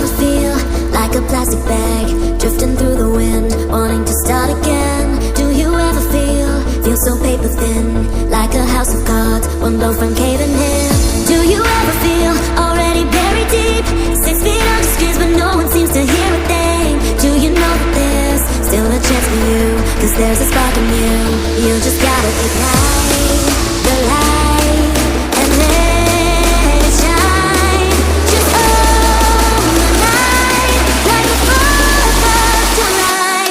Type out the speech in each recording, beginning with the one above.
ever feel like a plastic bag drifting through the wind, wanting to start again? Do you ever feel so paper thin, like a house of cards, one blow from caving in? Do you ever feel already buried deep, 6 feet under screens but no one seems to hear a thing? Do you know that there's still a chance for you, 'cause there's a spark in you? You just gotta ignite the light and let it shine. Just own the night like a 4th of July.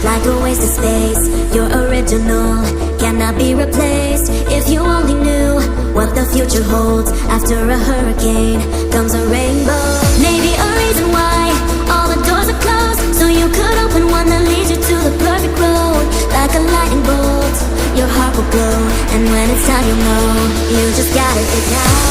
Like a waste of space, you're original, cannot be replaced. If you only knew what the future holds, after a hurricane comes a rainbow. Maybe a reason why all the doors are closed, so you could open one that leads you to the perfect road. Like a lightning bolt, your heart will glow, and when it's time you'll know. You just gotta ignite